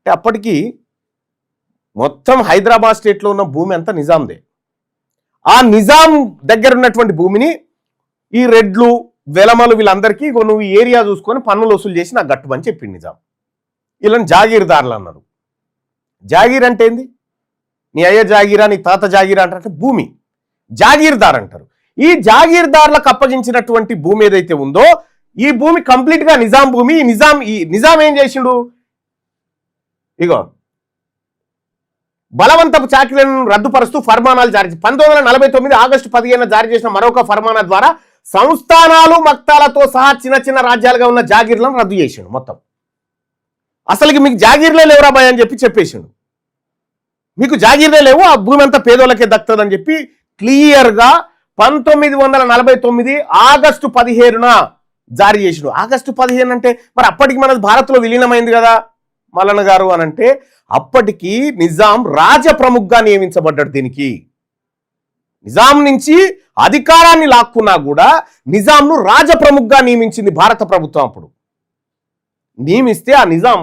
అంటే అప్పటికి మొత్తం హైదరాబాద్ స్టేట్లో ఉన్న భూమి అంతా నిజాందే. ఆ నిజాం దగ్గర ఉన్నటువంటి భూమిని ఈ రెడ్లు వెలమలు వీళ్ళందరికీ నువ్వు ఏరియా చూసుకొని పన్నులు వసూలు చేసి నాకు గట్టుమని చెప్పింది నిజాం. వీళ్ళని జాగీర్దారులు అన్నారు. జాగీర్ అంటే ఏంది? నీ అయ్య జాగీరా, నీ తాత జాగీరా అంటే భూమి జాగీర్దార్ అంటారు. ఈ జాగీర్దార్లకు అప్పగించినటువంటి భూమి ఏదైతే ఉందో ఈ భూమి కంప్లీట్ గా నిజాం భూమి. ఈ నిజాం ఏం చేసిండు? ఇగో బలవంతపు చాకిరీలను రద్దుపరుస్తూ ఫర్మానాలు జారీ 1949 ఆగస్టు 15 జారీ చేసిన మరొక ఫర్మానా ద్వారా సంస్థానాలు మక్తాలతో సహా చిన్న చిన్న రాజ్యాలుగా ఉన్న జాగీర్లను రద్దు చేసిండు. మొత్తం అసలుకి మీకు జాగీర్లే లేవురా భయ అని చెప్పేసిండు. మీకు జాగీర్లే లేవు, ఆ భూమి అంతా పేదోళ్ళకే దక్కుతుందని చెప్పి క్లియర్గా 1949 ఆగస్టు 15 జారీ చేసిండు. ఆగస్టు 15 అంటే మరి అప్పటికి మన భారత్లో విలీనమైంది కదా మల్లన్న గారు అని అంటే అప్పటికి నిజాం రాజప్రముఖగా నియమించబడ్డాడు. దీనికి నిజాం నుంచి అధికారాన్ని లాక్కున్నా కూడా నిజాంను రాజప్రముఖగా నియమించింది భారత ప్రభుత్వం. అప్పుడు నియమిస్తే ఆ నిజాం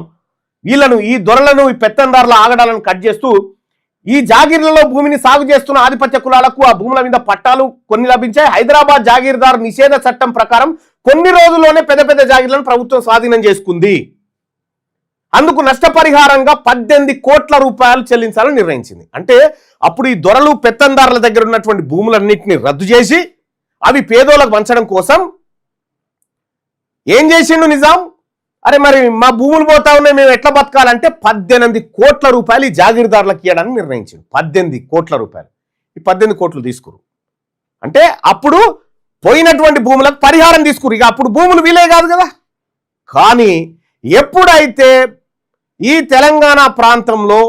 వీళ్ళను ఈ దొరలను ఈ పెత్తందారుల ఆగడాలను కట్ చేస్తూ ఈ జాగీర్లలో భూమిని సాగు చేస్తున్న ఆధిపత్య కులాలకు ఆ భూముల మీద పట్టాలు కొన్ని లభించాయి. హైదరాబాద్ జాగీర్దార్ నిషేధ చట్టం ప్రకారం కొన్ని రోజుల్లోనే పెద్ద పెద్ద జాగీర్లను ప్రభుత్వం స్వాధీనం చేసుకుంది. అందుకు నష్టపరిహారంగా 18 కోట్ల రూపాయలు చెల్లించాలని నిర్ణయించింది. అంటే అప్పుడు ఈ దొరలు పెత్తందారుల దగ్గర ఉన్నటువంటి భూములన్నింటినీ రద్దు చేసి అవి పేదోళ్ళకు పంచడం కోసం ఏం చేసిండు నిజాం? అరే మరి మా భూములు పోతా ఉన్నాయి, మేము ఎట్లా బతకాలంటే 18 కోట్ల రూపాయలు ఈ జాగీర్దారులకు ఇవ్వడానికి నిర్ణయించింది. 18 కోట్ల రూపాయలు. ఈ 18 కోట్లు తీసుకురు అంటే అప్పుడు పోయినటువంటి భూములకు పరిహారం తీసుకురు. ఇక అప్పుడు భూములు వీలే కాదు కదా. కానీ ఎప్పుడైతే ఈ తెలంగాణ ప్రాంతంలో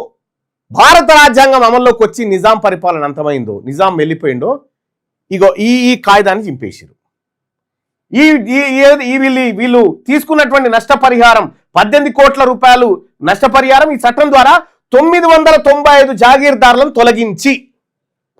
భారత రాజ్యాంగం అమల్లోకి వచ్చి నిజాం పరిపాలన అంతమైందో, నిజాం వెళ్ళిపోయిందో, ఇగో ఈ కాయిదాన్ని చింపేసారు. వీళ్ళు తీసుకున్నటువంటి నష్టపరిహారం 18 కోట్ల రూపాయలు నష్టపరిహారం ఈ చట్టం ద్వారా 995 జాగీర్దారులను తొలగించి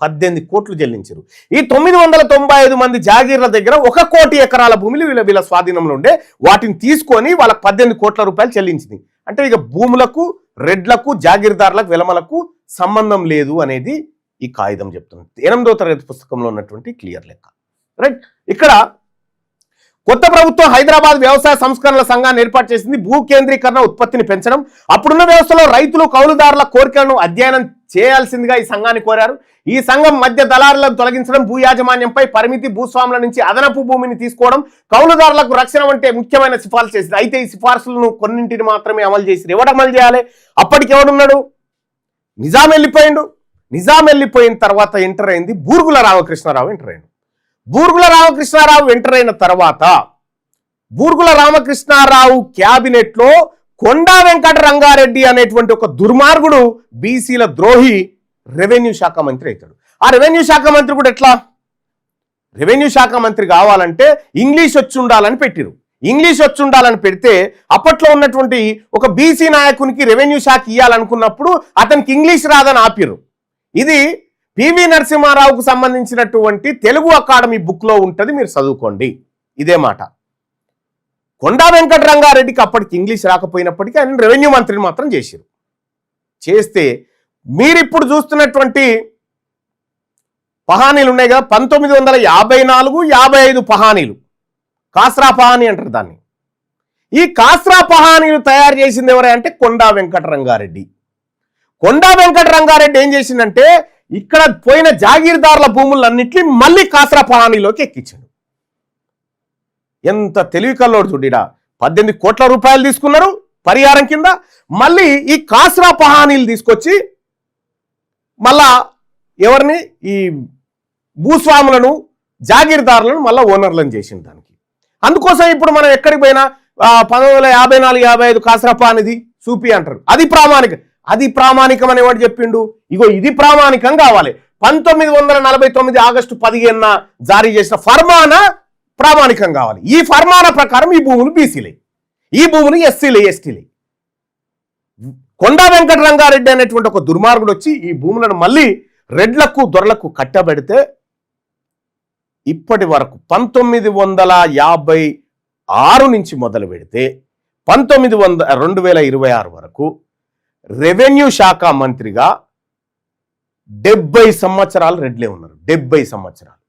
18 కోట్లు చెల్లించారు. ఈ 995 మంది జాగీర్ల దగ్గర 1 కోటి ఎకరాల భూములు వీళ్ళ స్వాధీనంలో ఉండే వాటిని తీసుకొని వాళ్ళకి 18 కోట్ల రూపాయలు చెల్లించింది. అంటే ఇక భూములకు, రెడ్లకు, జాగీర్దారులకు, వెలమలకు సంబంధం లేదు అనేది ఈ కాగితం చెప్తుంది. 8వ తరగతి పుస్తకంలో ఉన్నటువంటి క్లియర్ లెక్క. రైట్. ఇక్కడ కొత్త ప్రభుత్వం హైదరాబాద్ వ్యవసాయ సంస్కరణల సంఘాన్ని ఏర్పాటు చేసింది. భూ కేంద్రీకరణ, ఉత్పత్తిని పెంచడం, అప్పుడున్న వ్యవస్థలో రైతులు, కౌలుదారుల కోరికలను అధ్యయనం చేయాల్సిందిగా ఈ సంఘాన్ని కోరారు. ఈ సంఘం మధ్య దళారులను తొలగించడం, భూ యాజమాన్యంపై పరిమితి, భూస్వాముల నుంచి అదనపు భూమిని తీసుకోవడం, కౌలుదారులకు రక్షణ వంటి ముఖ్యమైన సిఫార్సు చేసింది. అయితే ఈ సిఫార్సులను కొన్నింటిని మాత్రమే అమలు చేసి ఎవడు అమలు చేయాలి? అప్పటికి ఎవడున్నాడు? నిజాం వెళ్ళిపోయిండు. నిజాం వెళ్ళిపోయిన తర్వాత ఎంటర్ అయింది బూర్గుల రామకృష్ణారావు ఎంటర్ అయ్యిండు. బూర్గుల రామకృష్ణారావు ఎంటర్ అయిన తర్వాత బూర్గుల రామకృష్ణారావు క్యాబినెట్లో కొండా వెంకట రంగారెడ్డి అనేటువంటి ఒక దుర్మార్గుడు, బీసీల ద్రోహి రెవెన్యూ శాఖ మంత్రి అవుతాడు. ఆ రెవెన్యూ శాఖ మంత్రి కూడా ఎట్లా? రెవెన్యూ శాఖ మంత్రి కావాలంటే ఇంగ్లీష్ వచ్చి ఉండాలని పెట్టిరు. ఇంగ్లీష్ వచ్చి ఉండాలని పెడితే అప్పట్లో ఉన్నటువంటి ఒక బీసీ నాయకునికి రెవెన్యూ శాఖ ఇవ్వాలనుకున్నప్పుడు అతనికి ఇంగ్లీష్ రాదని ఆపిరు. ఇది పివి నరసింహారావుకు సంబంధించినటువంటి తెలుగు అకాడమీ బుక్లో ఉంటుంది, మీరు చదువుకోండి. ఇదే మాట. కొండా వెంకట రంగారెడ్డికి అప్పటికి ఇంగ్లీష్ రాకపోయినప్పటికీ ఆయన రెవెన్యూ మంత్రిని మాత్రం చేశారు. చేస్తే మీరిప్పుడు చూస్తున్నటువంటి పహానీలు ఉన్నాయి కదా, 1954, 55 పహానీలు, కాస్రా పహానీ అంటారు దాన్ని. ఈ కాస్రా పహానీలు తయారు చేసింది ఎవరంటే కొండా వెంకట రంగారెడ్డి. కొండా వెంకట రంగారెడ్డి ఏం చేసిందంటే ఇక్కడ పోయిన జాగీర్దారుల భూములన్నింటినీ మళ్ళీ కాస్రా పహానీలోకి ఎక్కించాడు. ఎంత తెలివి కల్లోడు చూడిడా. 18 కోట్ల రూపాయలు తీసుకున్నారు పరిహారం కింద, మళ్ళీ ఈ కాస్రా పహానీలు తీసుకొచ్చి మళ్ళా ఎవరిని, ఈ భూస్వాములను, జాగీర్దారులను మళ్ళీ ఓనర్లను చేసిన దానికి. అందుకోసం ఇప్పుడు మనం ఎక్కడికి పోయినా 1954, 55 కాస్రా పహానీది చూపి అంటారు. అది ప్రామాణిక. అది ప్రామాణికం అనేవాడు చెప్పిండు. ఇగో ఇది ప్రామాణికం కావాలి. 1949 ఆగస్టు 15 జారీ చేసిన ఫర్మానా ప్రామాణికం కావాలి. ఈ ఫర్మానా ప్రకారం ఈ భూములు బీసీలే, ఈ భూములు ఎస్సీలే, ఎస్టీలే. కొండా వెంకట రంగారెడ్డి అనేటువంటి ఒక దుర్మార్గుడు వచ్చి ఈ భూములను మళ్ళీ రెడ్లకు, దొరలకు కట్టబెడితే ఇప్పటి వరకు 1956 నుంచి మొదలు పెడితే 2026 వరకు రెవెన్యూ శాఖ మంత్రిగా 70 సంవత్సరాలు రెడ్లే ఉన్నారు. 70 సంవత్సరాలు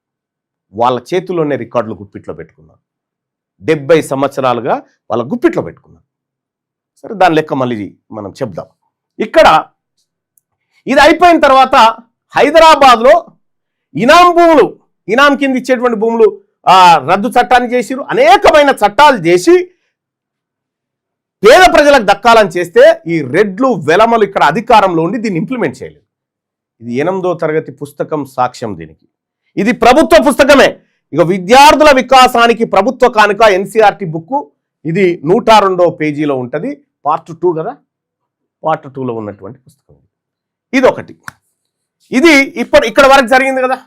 వాళ్ళ చేతుల్లోనే రికార్డులు గుప్పిట్లో పెట్టుకున్నారు. 70 సంవత్సరాలుగా వాళ్ళ గుప్పిట్లో పెట్టుకున్నారు. సరే, దాని లెక్క మళ్ళీ మనం చెప్దాం. ఇక్కడ ఇది అయిపోయిన తర్వాత హైదరాబాద్లో ఇనాం భూములు, ఇనాం కింద ఇచ్చేటువంటి భూములు రద్దు చట్టాన్ని చేసిరు. అనేకమైన చట్టాలు చేసి పేద ప్రజలకు దక్కాలని చేస్తే ఈ రెడ్లు వెలమలు ఇక్కడ అధికారంలో ఉండి దీన్ని ఇంప్లిమెంట్ చేయలేదు. ఇది 8వ తరగతి పుస్తకం సాక్ష్యం దీనికి. ఇది ప్రభుత్వ పుస్తకమే. ఇక విద్యార్థుల వికాసానికి ప్రభుత్వ కానుక ఎన్సీఆర్టీ బుక్, ఇది 102వ పేజీలో ఉంటుంది. పార్ట్ 2 కదా, పార్ట్ 2లో ఉన్నటువంటి పుస్తకం ఇది ఒకటి. ఇది ఇక్కడ వరకు జరిగింది కదా.